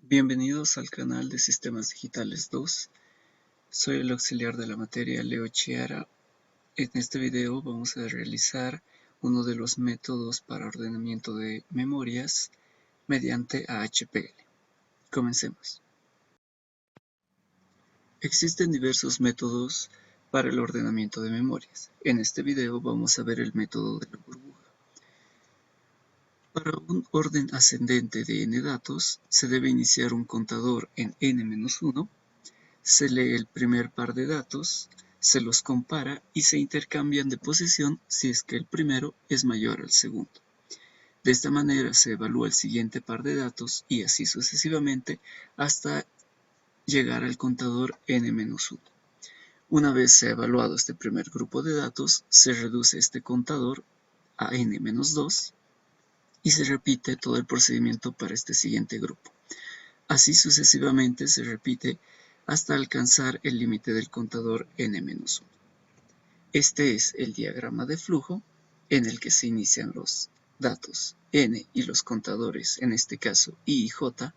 Bienvenidos al canal de Sistemas Digitales 2. Soy el auxiliar de la materia Leo Chiara. En este video vamos a realizar uno de los métodos para ordenamiento de memorias mediante AHPL. Comencemos. Existen diversos métodos para el ordenamiento de memorias. En este video vamos a ver el método de la burbuja. Para un orden ascendente de n datos, se debe iniciar un contador en n-1, se lee el primer par de datos, se los compara y se intercambian de posición si es que el primero es mayor al segundo. De esta manera se evalúa el siguiente par de datos y así sucesivamente hasta llegar al contador n-1. Una vez se ha evaluado este primer grupo de datos, se reduce este contador a n-2 y se repite todo el procedimiento para este siguiente grupo. Así sucesivamente se repite hasta alcanzar el límite del contador n-1. Este es el diagrama de flujo en el que se inician los datos n y los contadores, en este caso i y j,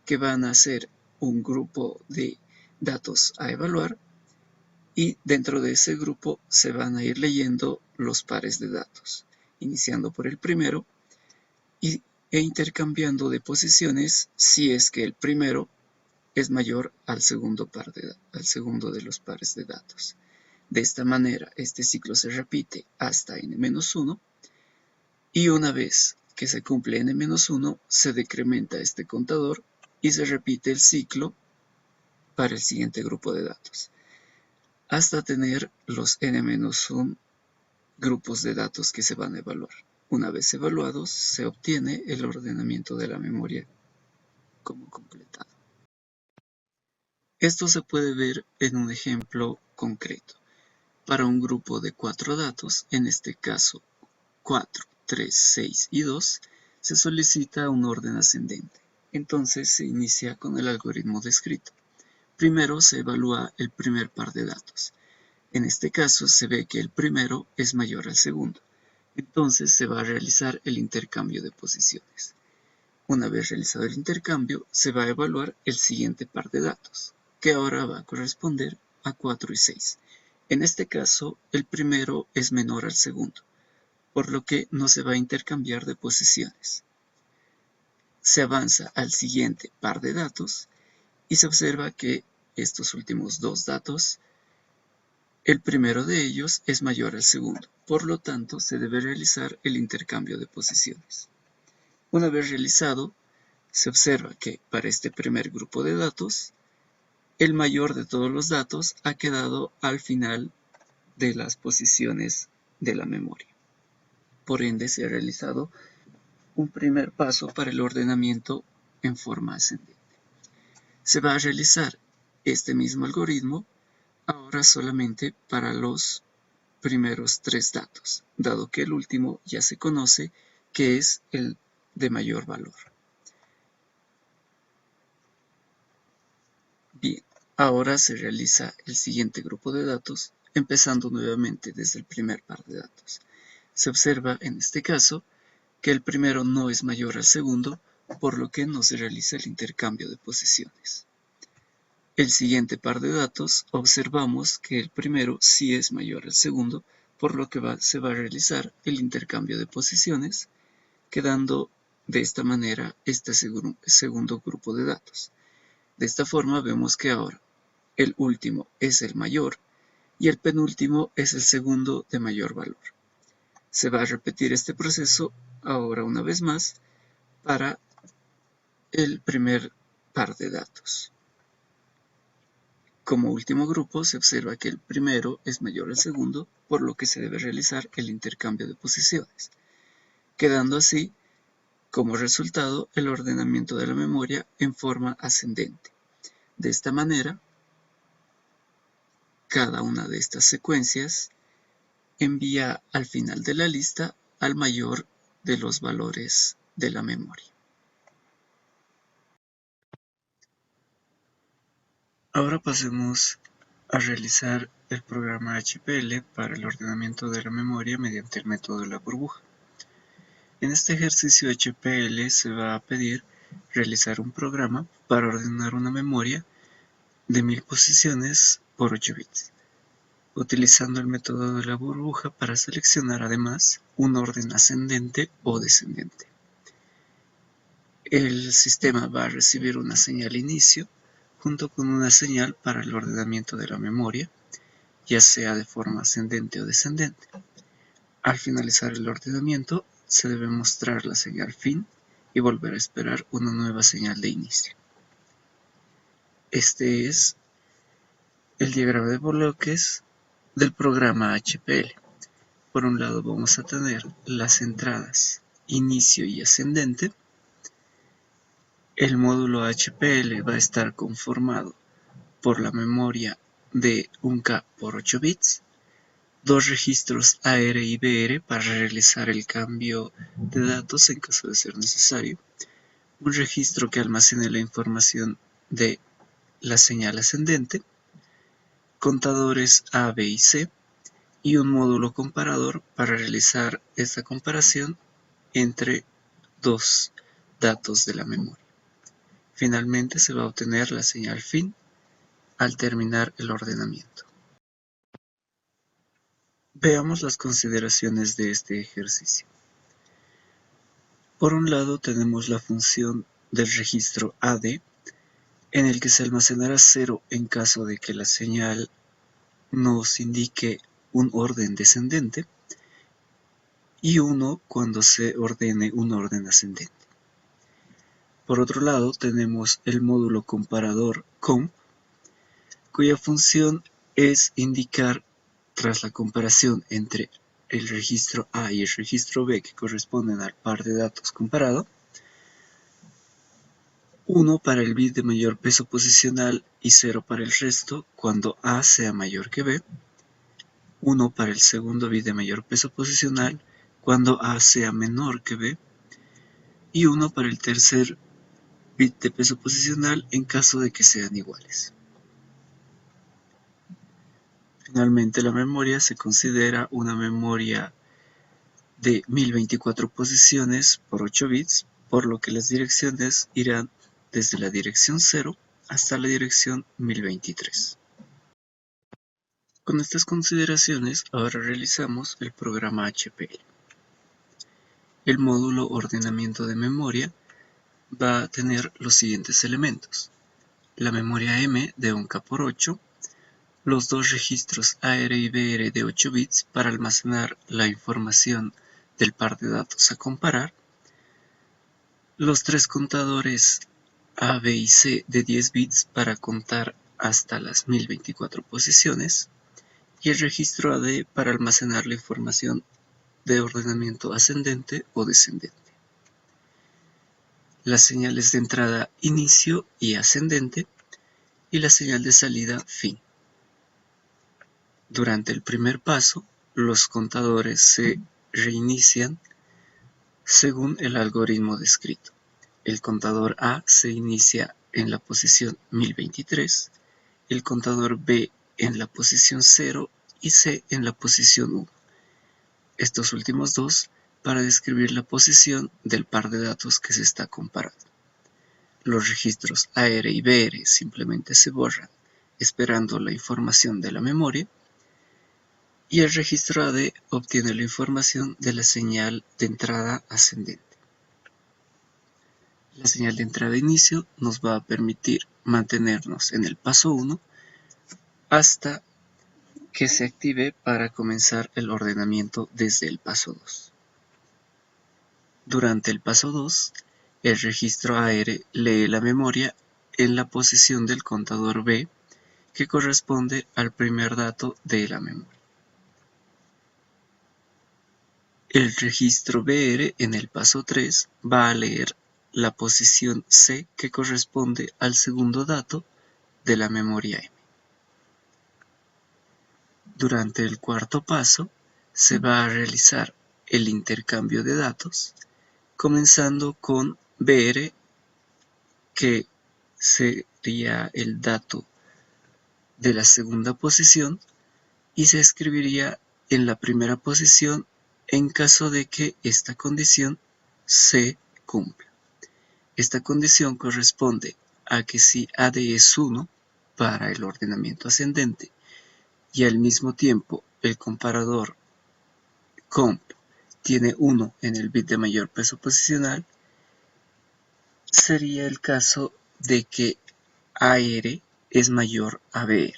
que van a ser un grupo de datos a evaluar, y dentro de ese grupo se van a ir leyendo los pares de datos, iniciando por el primero e intercambiando de posiciones si es que el primero es mayor al segundo de los pares de datos. De esta manera, este ciclo se repite hasta n-1 y una vez que se cumple n-1, se decrementa este contador y se repite el ciclo para el siguiente grupo de datos, hasta tener los n-1 grupos de datos que se van a evaluar. Una vez evaluados, se obtiene el ordenamiento de la memoria como completado. Esto se puede ver en un ejemplo concreto. Para un grupo de 4 datos, en este caso 4, 3, 6 y 2, se solicita un orden ascendente. Entonces se inicia con el algoritmo descrito. Primero se evalúa el primer par de datos. En este caso se ve que el primero es mayor al segundo. Entonces se va a realizar el intercambio de posiciones. Una vez realizado el intercambio, se va a evaluar el siguiente par de datos, que ahora va a corresponder a 4 y 6. En este caso, el primero es menor al segundo, por lo que no se va a intercambiar de posiciones. Se avanza al siguiente par de datos y se observa que estos últimos dos datos, el primero de ellos es mayor al segundo, por lo tanto se debe realizar el intercambio de posiciones. Una vez realizado, se observa que para este primer grupo de datos, el mayor de todos los datos ha quedado al final de las posiciones de la memoria. Por ende, se ha realizado un primer paso para el ordenamiento en forma ascendente. Se va a realizar este mismo algoritmo ahora solamente para los primeros 3 datos, dado que el último ya se conoce que es el de mayor valor. Bien, ahora se realiza el siguiente grupo de datos, empezando nuevamente desde el primer par de datos. Se observa en este caso que el primero no es mayor al segundo, por lo que no se realiza el intercambio de posiciones. El siguiente par de datos observamos que el primero sí es mayor al segundo, por lo que se va a realizar el intercambio de posiciones, quedando de esta manera este segundo grupo de datos. De esta forma vemos que ahora el último es el mayor y el penúltimo es el segundo de mayor valor. Se va a repetir este proceso ahora una vez más para el primer par de datos. Como último grupo se observa que el primero es mayor al segundo, por lo que se debe realizar el intercambio de posiciones, quedando así como resultado el ordenamiento de la memoria en forma ascendente. De esta manera, cada una de estas secuencias envía al final de la lista al mayor de los valores de la memoria. Ahora pasemos a realizar el programa HPL para el ordenamiento de la memoria mediante el método de la burbuja. En este ejercicio HPL se va a pedir realizar un programa para ordenar una memoria de 1000 posiciones por 8 bits, utilizando el método de la burbuja para seleccionar además un orden ascendente o descendente. El sistema va a recibir una señal inicio junto con una señal para el ordenamiento de la memoria, ya sea de forma ascendente o descendente. Al finalizar el ordenamiento, se debe mostrar la señal fin y volver a esperar una nueva señal de inicio. Este es el diagrama de bloques del programa HPL. Por un lado vamos a tener las entradas inicio y ascendente. El módulo HPL va a estar conformado por la memoria de 1K por 8 bits, dos registros AR y BR para realizar el cambio de datos en caso de ser necesario, un registro que almacene la información de la señal ascendente, contadores A, B y C, y un módulo comparador para realizar esta comparación entre dos datos de la memoria. Finalmente se va a obtener la señal fin al terminar el ordenamiento. Veamos las consideraciones de este ejercicio. Por un lado tenemos la función del registro AD, en el que se almacenará 0 en caso de que la señal nos indique un orden descendente y 1 cuando se ordene un orden ascendente. Por otro lado tenemos el módulo comparador comp, cuya función es indicar, tras la comparación entre el registro A y el registro B que corresponden al par de datos comparado, 1 para el bit de mayor peso posicional y 0 para el resto cuando A sea mayor que B, 1 para el segundo bit de mayor peso posicional cuando A sea menor que B, y 1 para el tercer bit de peso posicional en caso de que sean iguales. Finalmente, la memoria se considera una memoria de 1024 posiciones por 8 bits, por lo que las direcciones irán desde la dirección 0 hasta la dirección 1023. Con estas consideraciones, ahora realizamos el programa HPL. El módulo ordenamiento de memoria va a tener los siguientes elementos: la memoria M de 1K por 8, los dos registros AR y BR de 8 bits para almacenar la información del par de datos a comparar, los tres contadores A, B y C de 10 bits para contar hasta las 1024 posiciones, y el registro AD para almacenar la información de ordenamiento ascendente o descendente. Las señales de entrada inicio y ascendente y la señal de salida fin. Durante el primer paso, los contadores se reinician según el algoritmo descrito. El contador A se inicia en la posición 1023, el contador B en la posición 0 y C en la posición 1. Estos últimos dos para describir la posición del par de datos que se está comparando. Los registros AR y BR simplemente se borran esperando la información de la memoria, y el registro AD obtiene la información de la señal de entrada ascendente. La señal de entrada inicio nos va a permitir mantenernos en el paso 1 hasta que se active para comenzar el ordenamiento desde el paso 2. Durante el paso 2, el registro AR lee la memoria en la posición del contador B que corresponde al primer dato de la memoria. El registro BR en el paso 3 va a leer la posición C que corresponde al segundo dato de la memoria M. Durante el cuarto paso se va a realizar el intercambio de datos, comenzando con BR, que sería el dato de la segunda posición y se escribiría en la primera posición en caso de que esta condición se cumpla. Esta condición corresponde a que si AD es 1 para el ordenamiento ascendente y al mismo tiempo el comparador comp tiene 1 en el bit de mayor peso posicional, sería el caso de que AR es mayor a BR.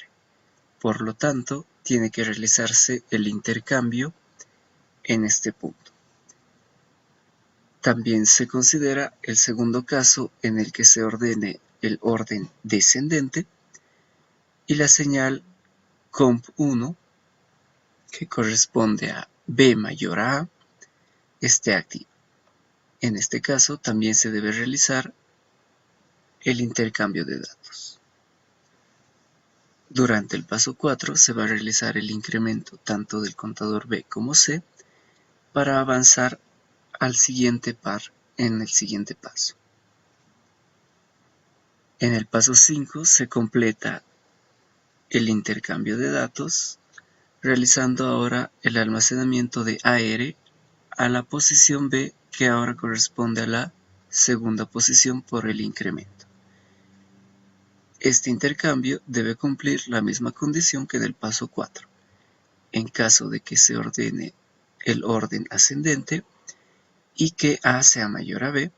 Por lo tanto, tiene que realizarse el intercambio en este punto. También se considera el segundo caso en el que se ordene el orden descendente y la señal comp1, que corresponde a B mayor a A, esté activa. En este caso también se debe realizar el intercambio de datos. Durante el paso 4 se va a realizar el incremento tanto del contador B como C para avanzar al siguiente par en el siguiente paso. En el paso 5 se completa el intercambio de datos, realizando ahora el almacenamiento de AR a la posición B, que ahora corresponde a la segunda posición por el incremento. Este intercambio debe cumplir la misma condición que en el paso 4. En caso de que se ordene el orden ascendente y que A sea mayor a B,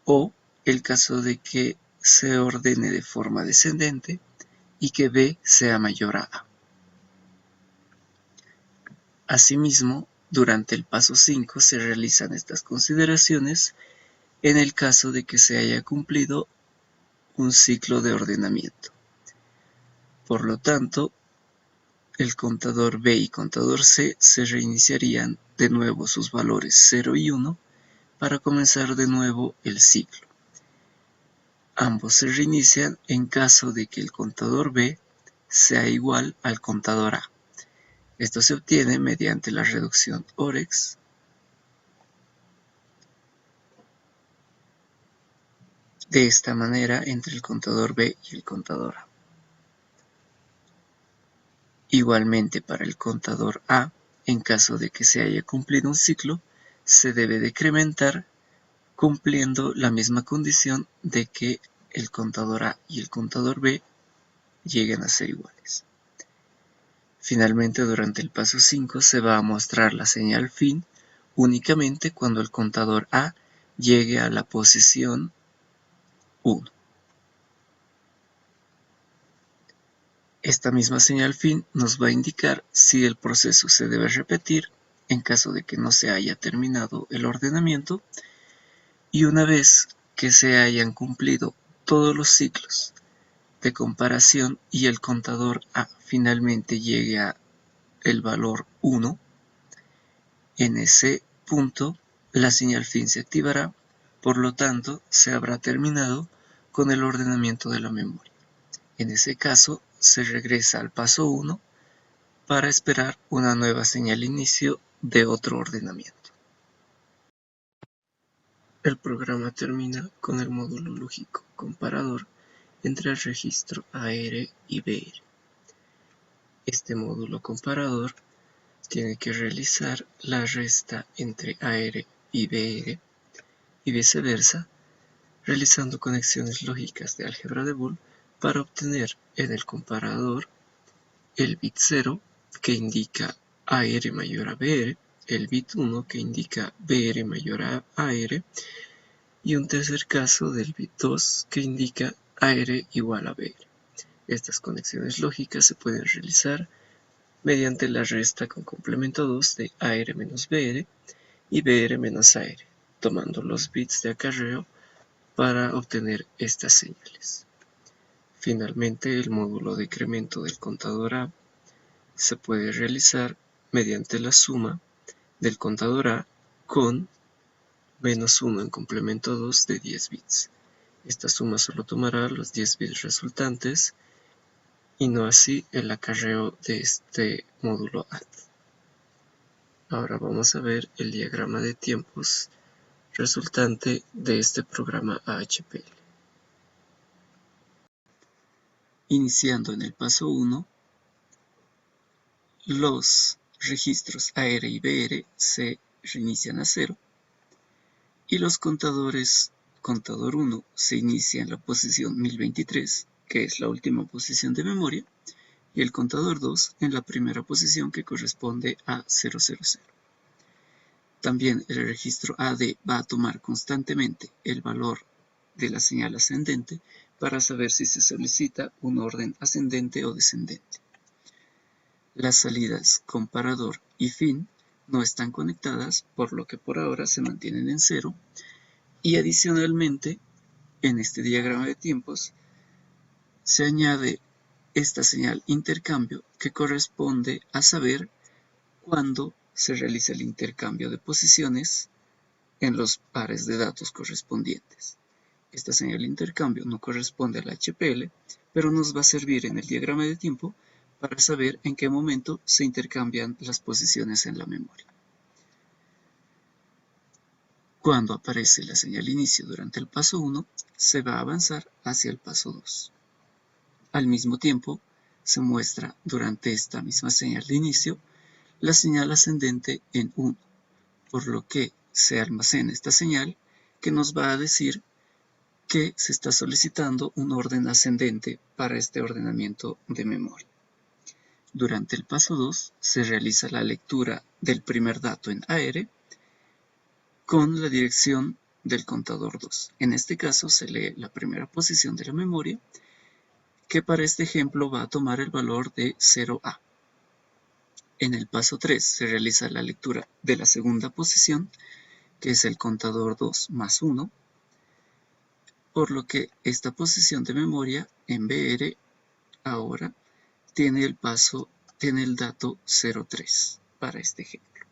o el caso de que se ordene de forma descendente y que B sea mayor a A. Asimismo, durante el paso 5 se realizan estas consideraciones en el caso de que se haya cumplido un ciclo de ordenamiento. Por lo tanto, el contador B y contador C se reiniciarían de nuevo sus valores 0 y 1 para comenzar de nuevo el ciclo. Ambos se reinician en caso de que el contador B sea igual al contador A. Esto se obtiene mediante la reducción OREX de esta manera entre el contador B y el contador A. Igualmente para el contador A, en caso de que se haya cumplido un ciclo, se debe decrementar cumpliendo la misma condición de que el contador A y el contador B lleguen a ser iguales. Finalmente, durante el paso 5 se va a mostrar la señal fin únicamente cuando el contador A llegue a la posición 1. Esta misma señal fin nos va a indicar si el proceso se debe repetir en caso de que no se haya terminado el ordenamiento, y una vez que se hayan cumplido todos los ciclos de comparación y el contador A finalmente llegue a el valor 1, en ese punto la señal fin se activará, por lo tanto se habrá terminado con el ordenamiento de la memoria. En ese caso se regresa al paso 1 para esperar una nueva señal inicio de otro ordenamiento. El programa termina con el módulo lógico comparador entre el registro AR y BR. Este módulo comparador tiene que realizar la resta entre AR y BR y viceversa, realizando conexiones lógicas de álgebra de Boole para obtener en el comparador el bit 0 que indica AR mayor a BR, el bit 1 que indica BR mayor a AR y un tercer caso del bit 2 que indica AR igual a BR. Estas conexiones lógicas se pueden realizar mediante la resta con complemento 2 de AR menos BR y BR menos AR, tomando los bits de acarreo para obtener estas señales. Finalmente, el módulo de incremento del contador A se puede realizar mediante la suma del contador A con menos 1 en complemento 2 de 10 bits. Esta suma solo tomará los 10 bits resultantes y no así el acarreo de este módulo add. Ahora vamos a ver el diagrama de tiempos resultante de este programa AHPL. Iniciando en el paso 1, los registros AR y BR se reinician a 0 y los contadores contador 1 se inicia en la posición 1023, que es la última posición de memoria, y el contador 2 en la primera posición, que corresponde a 000. También el registro AD va a tomar constantemente el valor de la señal ascendente para saber si se solicita un orden ascendente o descendente. Las salidas comparador y fin no están conectadas, por lo que por ahora se mantienen en 0, y adicionalmente en este diagrama de tiempos se añade esta señal intercambio, que corresponde a saber cuándo se realiza el intercambio de posiciones en los pares de datos correspondientes. Esta señal de intercambio no corresponde al HPL, pero nos va a servir en el diagrama de tiempo para saber en qué momento se intercambian las posiciones en la memoria. Cuando aparece la señal inicio durante el paso 1, se va a avanzar hacia el paso 2. Al mismo tiempo, se muestra durante esta misma señal de inicio la señal ascendente en 1, por lo que se almacena esta señal que nos va a decir que se está solicitando un orden ascendente para este ordenamiento de memoria. Durante el paso 2 se realiza la lectura del primer dato en AR con la dirección del contador 2. En este caso se lee la primera posición de la memoria, que para este ejemplo va a tomar el valor de 0A. En el paso 3 se realiza la lectura de la segunda posición, que es el contador 2 más 1, por lo que esta posición de memoria en BR ahora tiene el dato 03 para este ejemplo.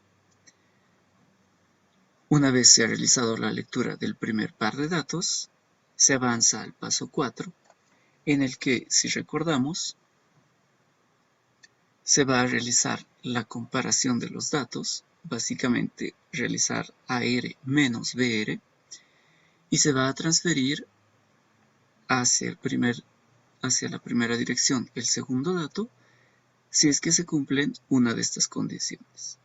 Una vez se ha realizado la lectura del primer par de datos, se avanza al paso 4, en el que, si recordamos, se va a realizar la comparación de los datos, básicamente realizar AR menos BR, y se va a transferir hacia la primera dirección el segundo dato, si es que se cumplen una de estas condiciones.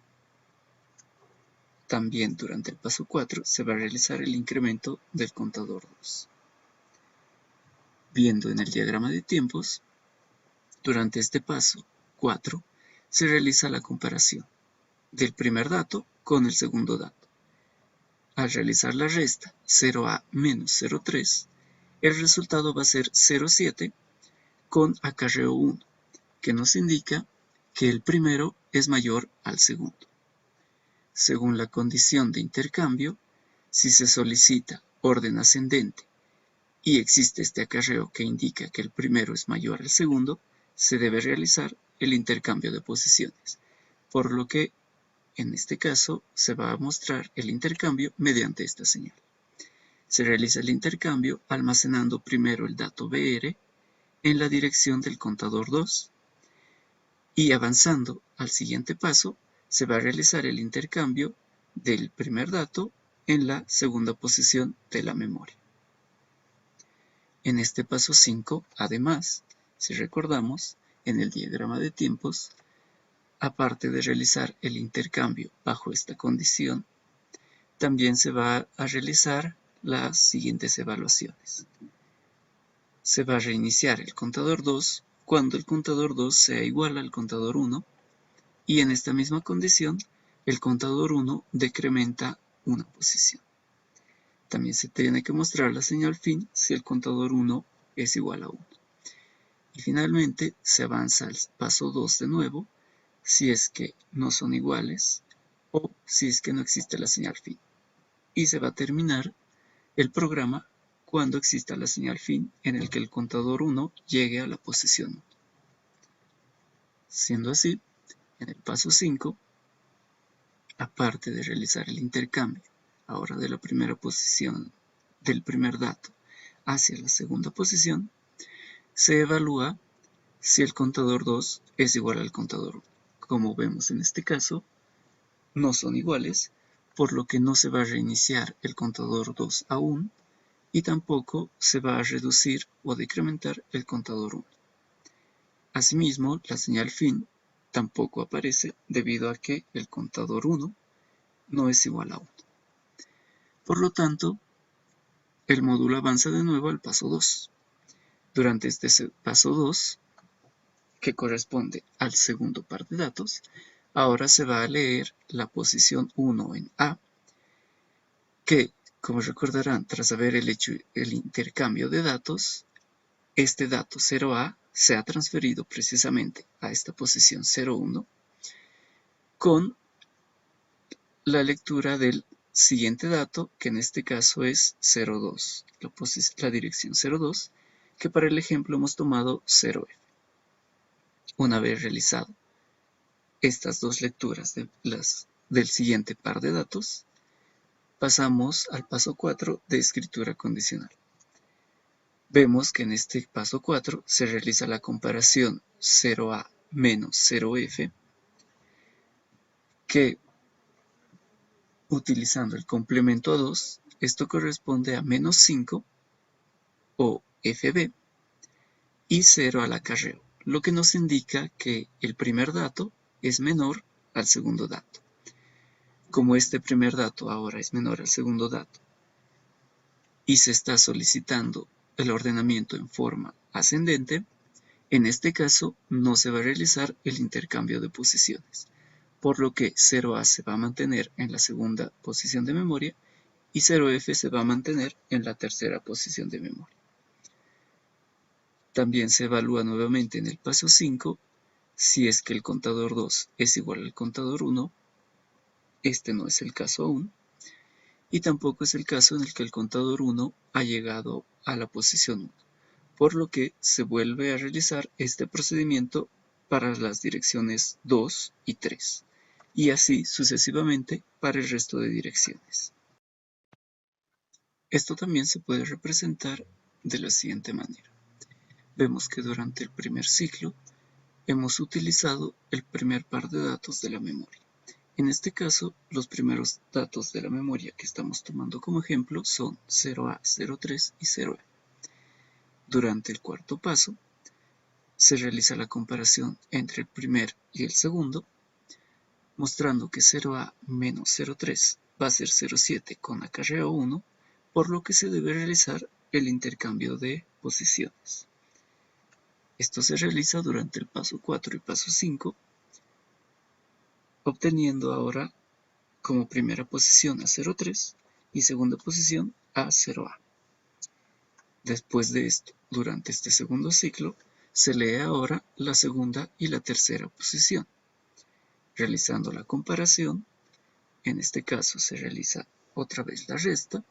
También durante el paso 4 se va a realizar el incremento del contador 2. Viendo en el diagrama de tiempos, durante este paso 4 se realiza la comparación del primer dato con el segundo dato. Al realizar la resta 0A menos 0,3, el resultado va a ser 0,7 con acarreo 1, que nos indica que el primero es mayor al segundo. Según la condición de intercambio, si se solicita orden ascendente y existe este acarreo que indica que el primero es mayor al segundo, se debe realizar el intercambio de posiciones, por lo que en este caso se va a mostrar el intercambio mediante esta señal. Se realiza el intercambio almacenando primero el dato BR en la dirección del contador 2 y avanzando al siguiente paso se va a realizar el intercambio del primer dato en la segunda posición de la memoria. En este paso 5, además, si recordamos, en el diagrama de tiempos, aparte de realizar el intercambio bajo esta condición, también se va a realizar las siguientes evaluaciones. Se va a reiniciar el contador 2 cuando el contador 2 sea igual al contador 1, y en esta misma condición el contador 1 decrementa una posición. También se tiene que mostrar la señal fin si el contador 1 es igual a 1. Y finalmente se avanza al paso 2 de nuevo, si es que no son iguales o si es que no existe la señal fin. Y se va a terminar el programa cuando exista la señal fin en el que el contador 1 llegue a la posición 1. Siendo así, en el paso 5, aparte de realizar el intercambio ahora de la primera posición del primer dato hacia la segunda posición, se evalúa si el contador 2 es igual al contador 1. Como vemos en este caso, no son iguales, por lo que no se va a reiniciar el contador 2 aún, y tampoco se va a reducir o decrementar el contador 1. Asimismo, la señal fin tampoco aparece debido a que el contador 1 no es igual a 1. Por lo tanto, el módulo avanza de nuevo al paso 2. Durante este paso 2, que corresponde al segundo par de datos, ahora se va a leer la posición 1 en A, que, como recordarán, tras haber hecho el intercambio de datos, este dato 0A se ha transferido precisamente a esta posición 01 con la lectura del siguiente dato, que en este caso es 02, la dirección 02, que para el ejemplo hemos tomado 0F. Una vez realizado estas dos lecturas del siguiente par de datos, pasamos al paso 4 de escritura condicional. Vemos que en este paso 4 se realiza la comparación 0A menos 0F, que utilizando el complemento a 2, esto corresponde a menos 5 o FB y 0 al acarreo, lo que nos indica que el primer dato es menor al segundo dato. Como este primer dato ahora es menor al segundo dato y se está solicitando el ordenamiento en forma ascendente, en este caso no se va a realizar el intercambio de posiciones, por lo que 0A se va a mantener en la segunda posición de memoria y 0F se va a mantener en la tercera posición de memoria. También se evalúa nuevamente en el paso 5 si es que el contador 2 es igual al contador 1. Este no es el caso aún, y tampoco es el caso en el que el contador 1 ha llegado a la posición 1, por lo que se vuelve a realizar este procedimiento para las direcciones 2 y 3, y así sucesivamente para el resto de direcciones. Esto también se puede representar de la siguiente manera. Vemos que durante el primer ciclo hemos utilizado el primer par de datos de la memoria. En este caso, los primeros datos de la memoria que estamos tomando como ejemplo son 0A, 03 y 0E. Durante el cuarto paso, se realiza la comparación entre el primer y el segundo, mostrando que 0A menos 03 va a ser 07 con acarreo 1, por lo que se debe realizar el intercambio de posiciones. Esto se realiza durante el paso 4 y paso 5, obteniendo ahora como primera posición a 03 y segunda posición a 0A. Después de esto, durante este segundo ciclo, se lee ahora la segunda y la tercera posición. Realizando la comparación, en este caso se realiza otra vez la resta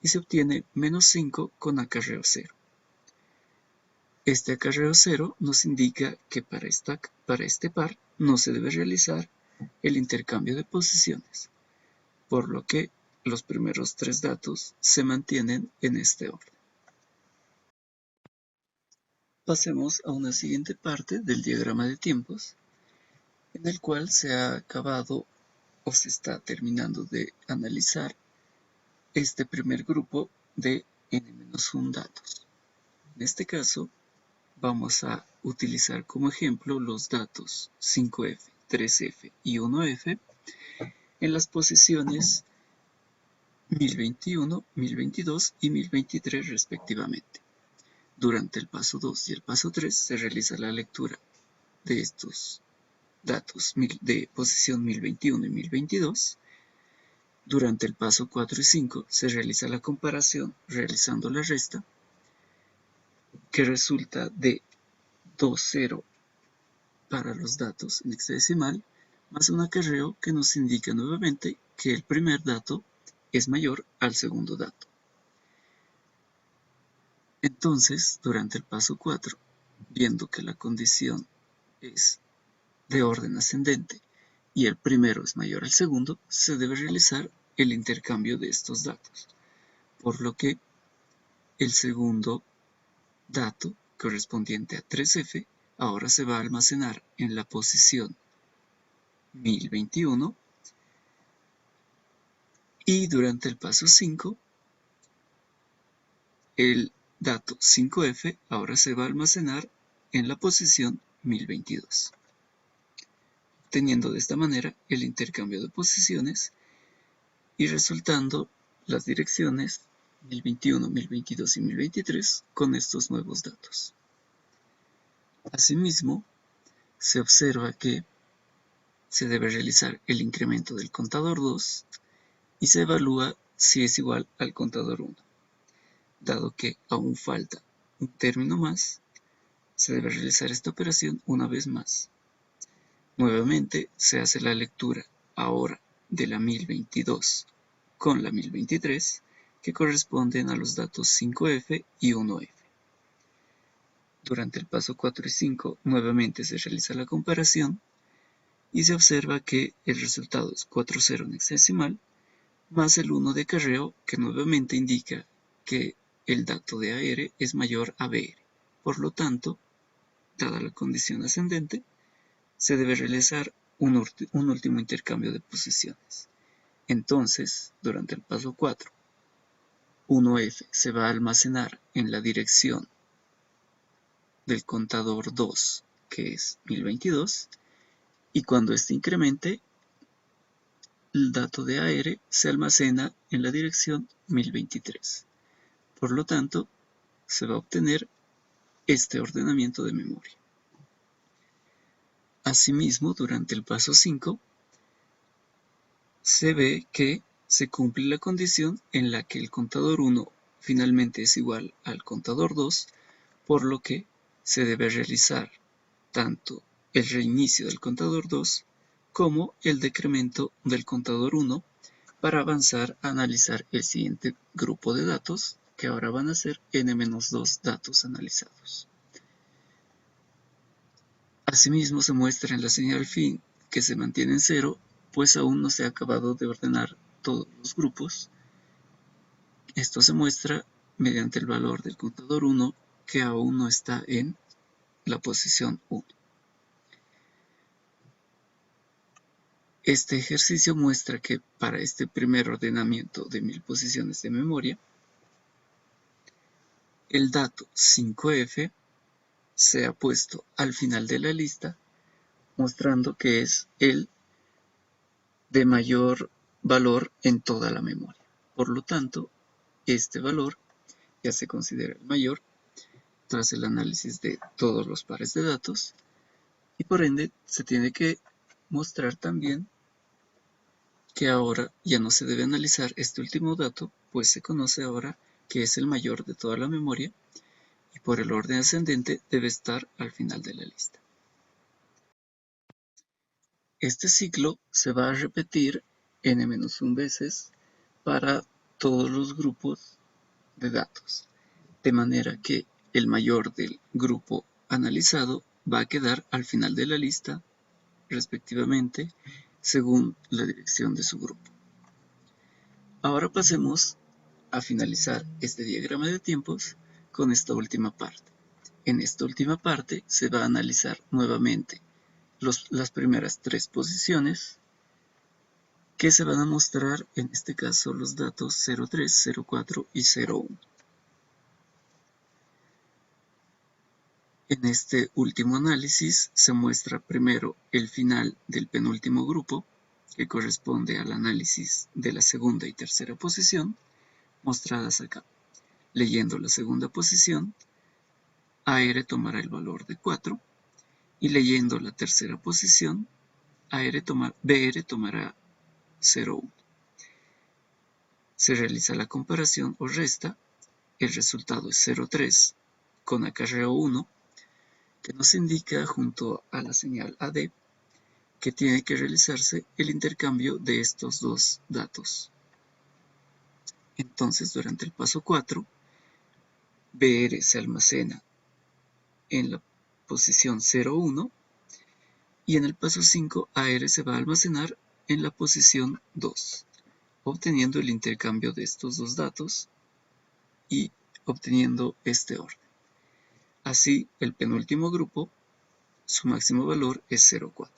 y se obtiene menos 5 con acarreo 0. Este acarreo 0 nos indica que para este par no se debe realizar el intercambio de posiciones, por lo que los primeros tres datos se mantienen en este orden. Pasemos a una siguiente parte del diagrama de tiempos, en el cual se ha acabado o se está terminando de analizar este primer grupo de n-1 datos. En este caso, vamos a utilizar como ejemplo los datos 5F, 3F y 1F en las posiciones 1021, 1022 y 1023 respectivamente. Durante el paso 2 y el paso 3 se realiza la lectura de estos datos de posición 1021 y 1022. Durante el paso 4 y 5 se realiza la comparación realizando la resta, que resulta de 2,0 para los datos en hexadecimal, más un acarreo que nos indica nuevamente que el primer dato es mayor al segundo dato. Entonces, durante el paso 4, viendo que la condición es de orden ascendente y el primero es mayor al segundo, se debe realizar el intercambio de estos datos, por lo que el segundo dato, correspondiente a 3F, ahora se va a almacenar en la posición 1021 y durante el paso 5, el dato 5F ahora se va a almacenar en la posición 1022, obteniendo de esta manera el intercambio de posiciones y resultando las direcciones 1021, 1022 y 1023 con estos nuevos datos. Asimismo, se observa que se debe realizar el incremento del contador 2 y se evalúa si es igual al contador 1. Dado que aún falta un término más, se debe realizar esta operación una vez más. Nuevamente se hace la lectura ahora de la 1022 con la 1023, que corresponden a los datos 5F y 1F. Durante el paso 4 y 5 nuevamente se realiza la comparación y se observa que el resultado es 4,0 en hexadecimal más el 1 de acarreo, que nuevamente indica que el dato de AR es mayor a BR. Por lo tanto, dada la condición ascendente, se debe realizar un último intercambio de posiciones. Entonces, durante el paso 4, 1F se va a almacenar en la dirección del contador 2, que es 1022, y cuando este incremente, el dato de AR se almacena en la dirección 1023. Por lo tanto, se va a obtener este ordenamiento de memoria. Asimismo, durante el paso 5, se ve que se cumple la condición en la que el contador 1 finalmente es igual al contador 2, por lo que se debe realizar tanto el reinicio del contador 2 como el decremento del contador 1 para avanzar a analizar el siguiente grupo de datos, que ahora van a ser n-2 datos analizados. Asimismo, se muestra en la señal fin que se mantiene en 0, pues aún no se ha acabado de ordenar todos los grupos. Esto se muestra mediante el valor del contador 1, que aún no está en la posición 1. Este ejercicio muestra que para este primer ordenamiento de 1000 posiciones de memoria, el dato 5F se ha puesto al final de la lista, mostrando que es el de mayor valor en toda la memoria. Por lo tanto, este valor ya se considera el mayor tras el análisis de todos los pares de datos y por ende se tiene que mostrar también que ahora ya no se debe analizar este último dato, pues se conoce ahora que es el mayor de toda la memoria y por el orden ascendente debe estar al final de la lista. Este ciclo se va a repetir n-1 veces para todos los grupos de datos, de manera que el mayor del grupo analizado va a quedar al final de la lista, respectivamente, según la dirección de su grupo. Ahora pasemos a finalizar este diagrama de tiempos con esta última parte. En esta última parte se va a analizar nuevamente las primeras 3 posiciones que se van a mostrar, en este caso, los datos 03, 04 y 01. En este último análisis se muestra primero el final del penúltimo grupo, que corresponde al análisis de la segunda y tercera posición, mostradas acá. Leyendo la segunda posición, AR tomará el valor de 4, y leyendo la tercera posición, BR tomará 0,1. Se realiza la comparación o resta, el resultado es 0,3 con acarreo 1, que nos indica junto a la señal AD que tiene que realizarse el intercambio de estos dos datos. Entonces, durante el paso 4, BR se almacena en la posición 0,1 y en el paso 5 AR se va a almacenar en la posición 2, obteniendo el intercambio de estos dos datos y obteniendo este orden. Así, el penúltimo grupo, su máximo valor es 0,4.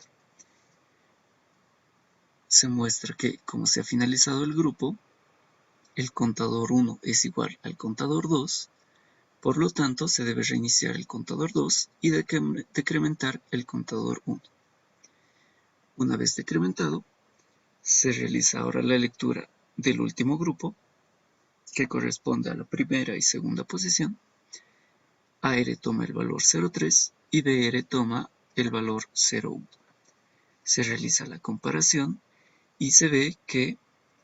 Se muestra que, como se ha finalizado el grupo, el contador 1 es igual al contador 2, por lo tanto se debe reiniciar el contador 2 y decrementar el contador 1. Una vez decrementado, se realiza ahora la lectura del último grupo que corresponde a la primera y segunda posición, AR toma el valor 0,3 y BR toma el valor 0,1. Se realiza la comparación y se ve que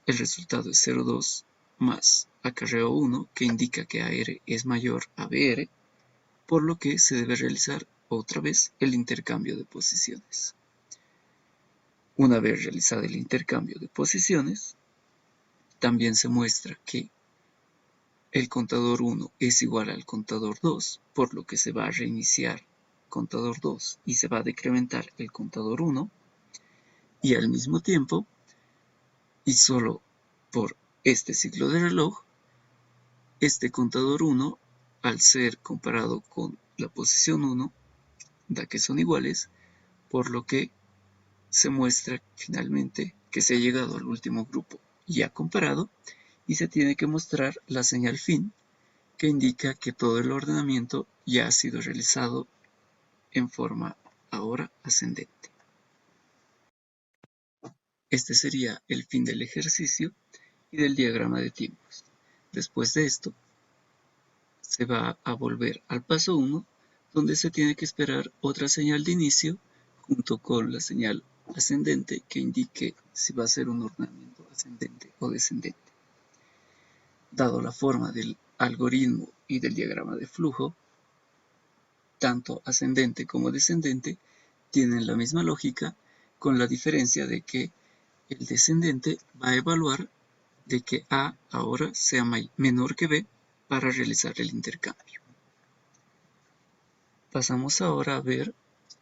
el resultado es 0,2 más acarreo 1, que indica que AR es mayor a BR, por lo que se debe realizar otra vez el intercambio de posiciones. Una vez realizado el intercambio de posiciones, también se muestra que el contador 1 es igual al contador 2, por lo que se va a reiniciar contador 2 y se va a decrementar el contador 1, y al mismo tiempo, y solo por este ciclo de reloj, este contador 1, al ser comparado con la posición 1, da que son iguales, por lo que se muestra finalmente que se ha llegado al último grupo ya comparado y se tiene que mostrar la señal fin, que indica que todo el ordenamiento ya ha sido realizado en forma ahora ascendente. Este sería el fin del ejercicio y del diagrama de tiempos. Después de esto, se va a volver al paso 1, donde se tiene que esperar otra señal de inicio junto con la señal ascendente que indique si va a ser un ordenamiento ascendente o descendente. Dado la forma del algoritmo y del diagrama de flujo, tanto ascendente como descendente tienen la misma lógica, con la diferencia de que el descendente va a evaluar de que A ahora sea menor que B para realizar el intercambio. Pasamos ahora a ver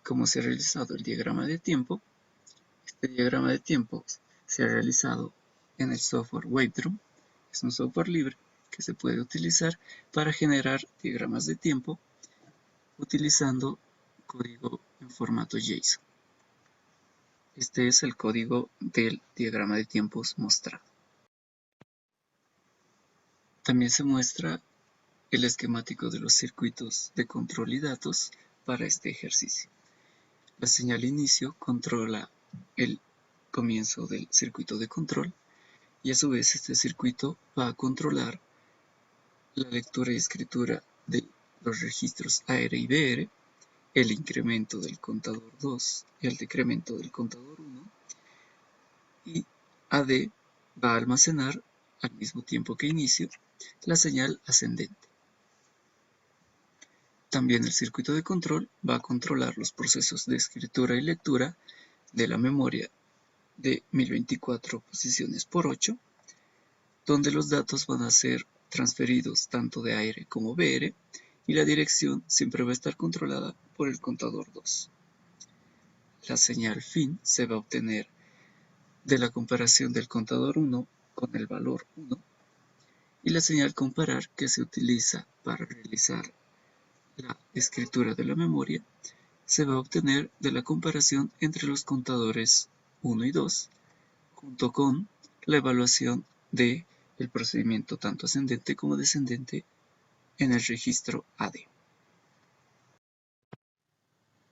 cómo se ha realizado el diagrama de tiempo. Este diagrama de tiempo se ha realizado en el software Wavedrum. Es un software libre que se puede utilizar para generar diagramas de tiempo utilizando código en formato JSON. Este es el código del diagrama de tiempos mostrado. También se muestra el esquemático de los circuitos de control y datos para este ejercicio. La señal inicio controla el comienzo del circuito de control y a su vez este circuito va a controlar la lectura y escritura de los registros AR y BR, el incremento del contador 2 y el decremento del contador 1, y AD va a almacenar al mismo tiempo que inicio la señal ascendente. También el circuito de control va a controlar los procesos de escritura y lectura de la memoria de 1024 posiciones por 8, donde los datos van a ser transferidos tanto de AR como BR y la dirección siempre va a estar controlada por el contador 2. La señal fin se va a obtener de la comparación del contador 1 con el valor 1 y la señal comparar, que se utiliza para realizar la escritura de la memoria, se va a obtener de la comparación entre los contadores 1 y 2 junto con la evaluación del procedimiento tanto ascendente como descendente en el registro AD.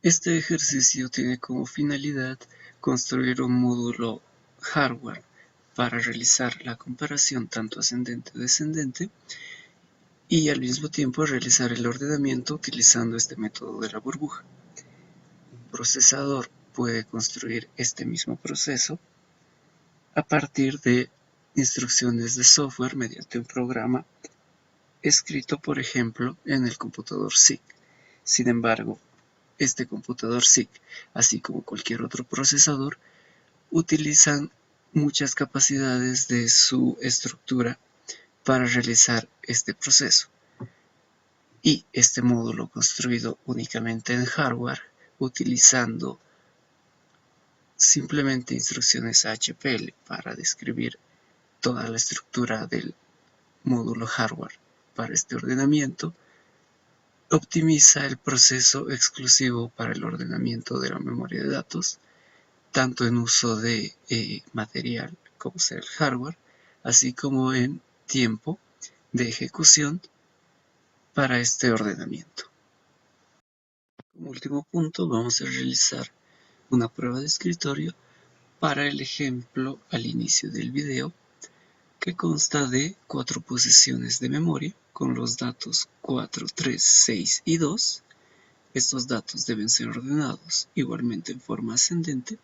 Este ejercicio tiene como finalidad construir un módulo hardware para realizar la comparación tanto ascendente-descendente y al mismo tiempo realizar el ordenamiento utilizando este método de la burbuja. Un procesador puede construir este mismo proceso a partir de instrucciones de software mediante un programa escrito, por ejemplo, en el computador SIC. Sin embargo, este computador SIC, así como cualquier otro procesador, utilizan muchas capacidades de su estructura para realizar este proceso. Y este módulo construido únicamente en hardware, utilizando simplemente instrucciones HPL para describir toda la estructura del módulo hardware para este ordenamiento, optimiza el proceso exclusivo para el ordenamiento de la memoria de datos, tanto en uso de material como sea el hardware, así como en tiempo de ejecución para este ordenamiento. Como último punto, vamos a realizar una prueba de escritorio para el ejemplo al inicio del video, que consta de 4 posiciones de memoria con los datos 4, 3, 6 y 2. Estos datos deben ser ordenados igualmente en forma ascendente,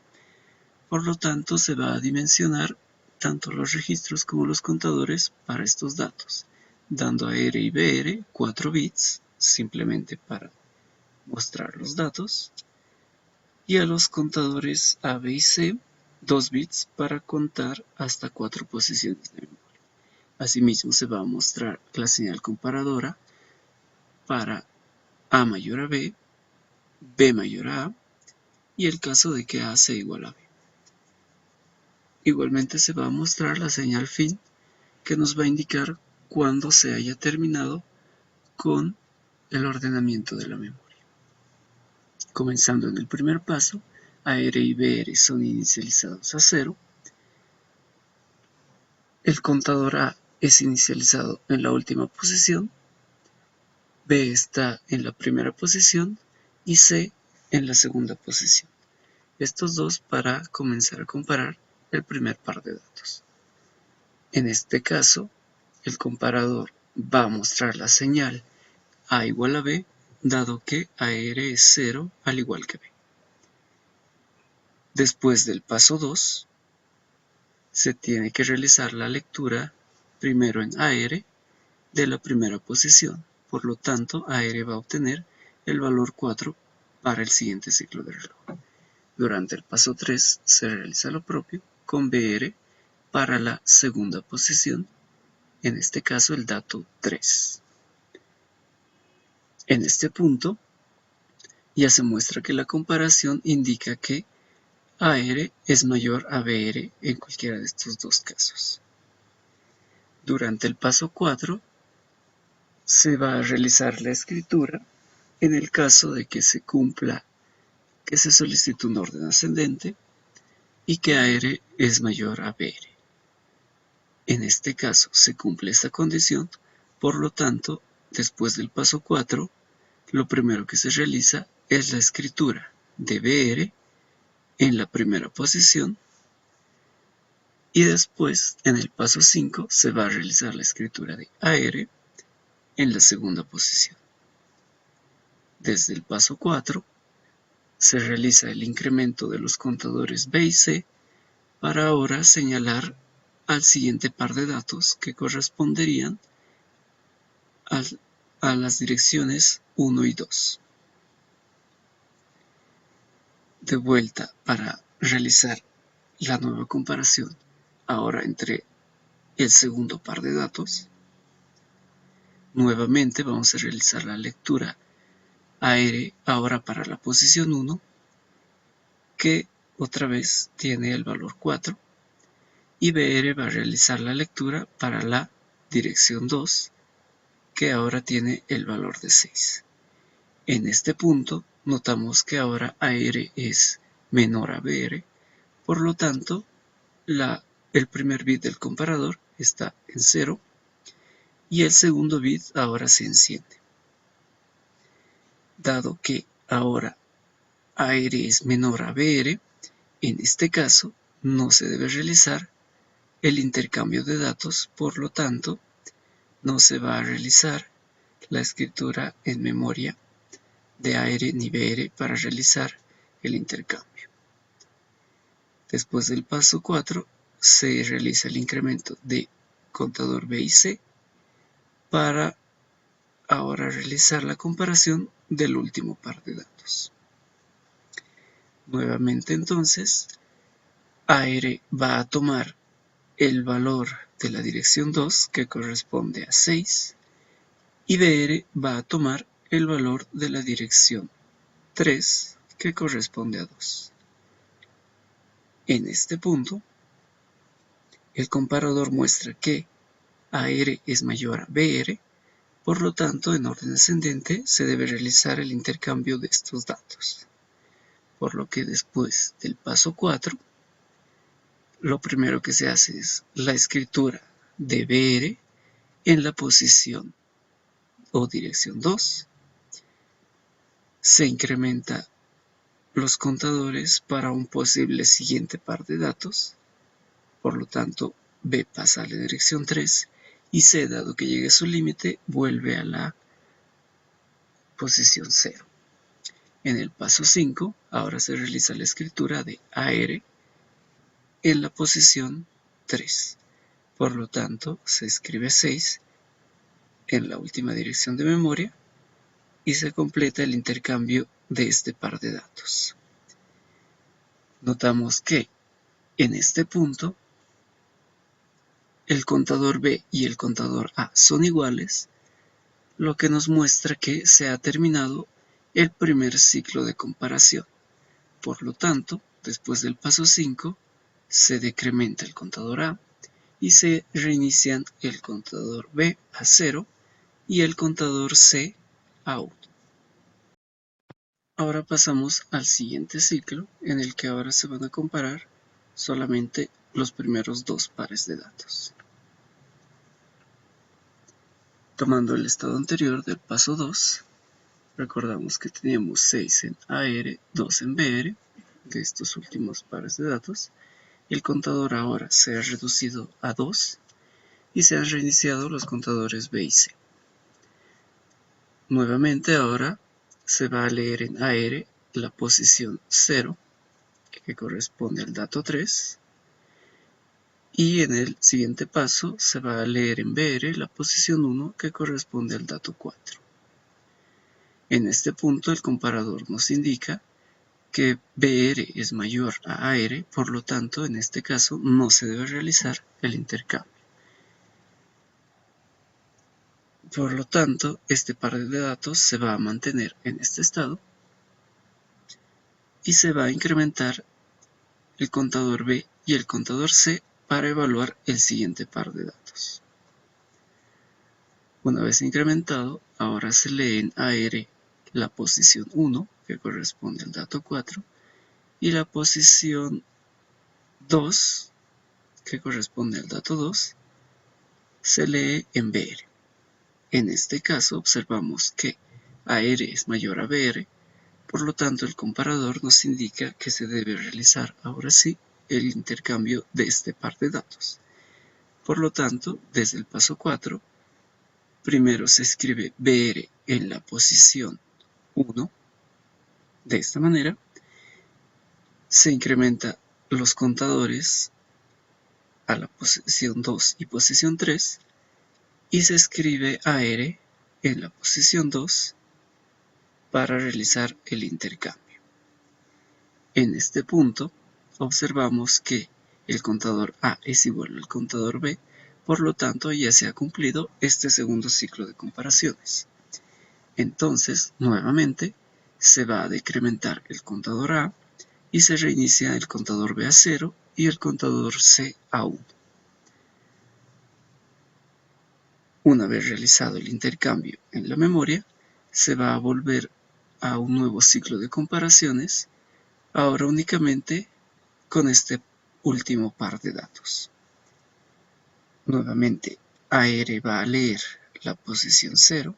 por lo tanto se va a dimensionar tanto los registros como los contadores para estos datos, dando a R y BR 4 bits simplemente para mostrar los datos, y a los contadores A, B y C 2 bits para contar hasta 4 posiciones de memoria. Asimismo se va a mostrar la señal comparadora para A mayor a B, B mayor a A y el caso de que A sea igual a B. Igualmente se va a mostrar la señal fin que nos va a indicar cuando se haya terminado con el ordenamiento de la memoria. Comenzando en el primer paso, AR y BR son inicializados a 0. El contador A es inicializado en la última posición, B está en la primera posición y C en la segunda posición. Estos dos para comenzar a comparar el primer par de datos. En este caso, el comparador va a mostrar la señal A igual a B, dado que AR es 0 al igual que B. Después del paso 2, se tiene que realizar la lectura primero en AR de la primera posición. Por lo tanto, AR va a obtener el valor 4 para el siguiente ciclo de reloj. Durante el paso 3 se realiza lo propio con BR para la segunda posición, en este caso el dato 3. En este punto ya se muestra que la comparación indica que AR es mayor a BR en cualquiera de estos dos casos. Durante el paso 4 se va a realizar la escritura en el caso de que se cumpla que se solicite un orden ascendente y que AR es mayor a BR. En este caso se cumple esta condición, por lo tanto, después del paso 4, lo primero que se realiza es la escritura de BR en la primera posición y después, en el paso 5, se va a realizar la escritura de AR en la segunda posición. Desde el paso 4, se realiza el incremento de los contadores B y C para ahora señalar al siguiente par de datos que corresponderían a las direcciones 1 y 2. De vuelta para realizar la nueva comparación ahora entre el segundo par de datos. Nuevamente vamos a realizar la lectura AR ahora para la posición 1, que otra vez tiene el valor 4, y BR va a realizar la lectura para la dirección 2, que ahora tiene el valor de 6. En este punto notamos que ahora AR es menor a BR, por lo tanto el primer bit del comparador está en 0 y el segundo bit ahora se enciende. Dado que ahora AR es menor a BR, en este caso no se debe realizar el intercambio de datos, por lo tanto no se va a realizar la escritura en memoria de AR ni BR para realizar el intercambio. Después del paso 4 se realiza el incremento de contador B y C para ahora realizar la comparación del último par de datos. Nuevamente entonces, AR va a tomar el valor de la dirección 2 que corresponde a 6 y BR va a tomar el valor de la dirección 3 que corresponde a 2. En este punto, el comparador muestra que AR es mayor a BR, por lo tanto, en orden ascendente se debe realizar el intercambio de estos datos. Por lo que después del paso 4, lo primero que se hace es la escritura de BR en la posición o dirección 2. Se incrementa los contadores para un posible siguiente par de datos. Por lo tanto, B pasa a la dirección 3 y C, dado que llegue a su límite, vuelve a la posición 0. En el paso 5, ahora se realiza la escritura de AR en la posición 3. Por lo tanto, se escribe 6 en la última dirección de memoria y se completa el intercambio de este par de datos. Notamos que en este punto el contador B y el contador A son iguales, lo que nos muestra que se ha terminado el primer ciclo de comparación. Por lo tanto, después del paso 5, se decrementa el contador A y se reinician el contador B a 0 y el contador C a 1. Ahora pasamos al siguiente ciclo, en el que ahora se van a comparar solamente los primeros dos pares de datos. Tomando el estado anterior del paso 2, recordamos que teníamos 6 en AR, 2 en BR, de estos últimos pares de datos. El contador ahora se ha reducido a 2 y se han reiniciado los contadores B y C. Nuevamente ahora se va a leer en AR la posición 0, que corresponde al dato 3, y en el siguiente paso se va a leer en BR la posición 1, que corresponde al dato 4. En este punto el comparador nos indica que BR es mayor a AR, por lo tanto en este caso no se debe realizar el intercambio. Por lo tanto, este par de datos se va a mantener en este estado y se va a incrementar el contador B y el contador C para evaluar el siguiente par de datos. Una vez incrementado, ahora se lee en AR la posición 1, que corresponde al dato 4, y la posición 2, que corresponde al dato 2, se lee en BR. En este caso observamos que AR es mayor a BR, por lo tanto el comparador nos indica que se debe realizar ahora sí el intercambio de este par de datos. Por lo tanto, desde el paso 4, primero se escribe BR en la posición 1, de esta manera, se incrementa los contadores a la posición 2 y posición 3, y se escribe AR en la posición 2 para realizar el intercambio. En este punto observamos que el contador A es igual al contador B, por lo tanto ya se ha cumplido este segundo ciclo de comparaciones. Entonces, nuevamente, se va a decrementar el contador A y se reinicia el contador B a 0 y el contador C a 1. Una vez realizado el intercambio en la memoria, se va a volver a un nuevo ciclo de comparaciones, ahora únicamente con este último par de datos. Nuevamente, AR va a leer la posición 0,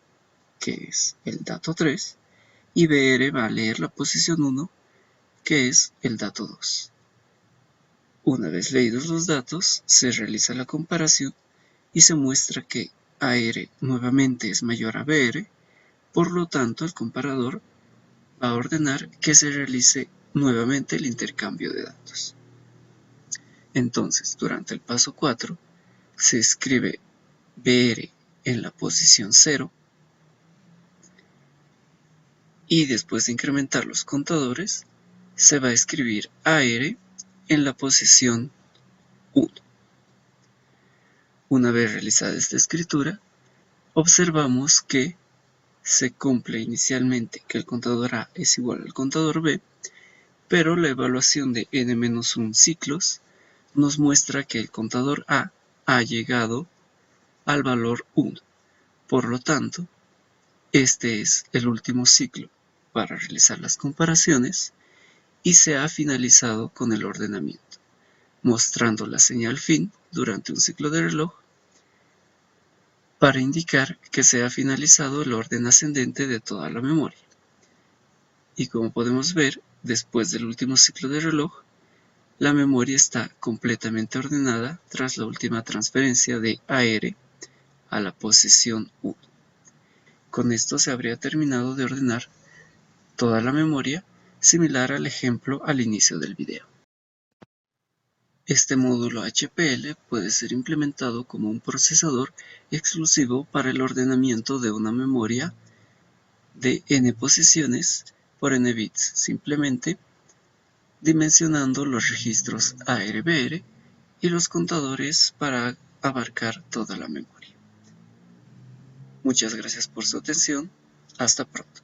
que es el dato 3, y BR va a leer la posición 1, que es el dato 2. Una vez leídos los datos, se realiza la comparación y se muestra que AR nuevamente es mayor a BR, por lo tanto el comparador va a ordenar que se realice nuevamente el intercambio de datos. Entonces, durante el paso 4, se escribe BR en la posición 0 y después de incrementar los contadores, se va a escribir AR en la posición 1. Una vez realizada esta escritura, observamos que se cumple inicialmente que el contador A es igual al contador B, pero la evaluación de n-1 ciclos nos muestra que el contador A ha llegado al valor 1. Por lo tanto, este es el último ciclo para realizar las comparaciones y se ha finalizado con el ordenamiento, mostrando la señal fin durante un ciclo de reloj para indicar que se ha finalizado el orden ascendente de toda la memoria. Y como podemos ver, después del último ciclo de reloj, la memoria está completamente ordenada tras la última transferencia de AR a la posición 1. Con esto se habría terminado de ordenar toda la memoria, similar al ejemplo al inicio del video. Este módulo HPL puede ser implementado como un procesador exclusivo para el ordenamiento de una memoria de n posiciones por n bits, simplemente dimensionando los registros ARBR y los contadores para abarcar toda la memoria. Muchas gracias por su atención. Hasta pronto.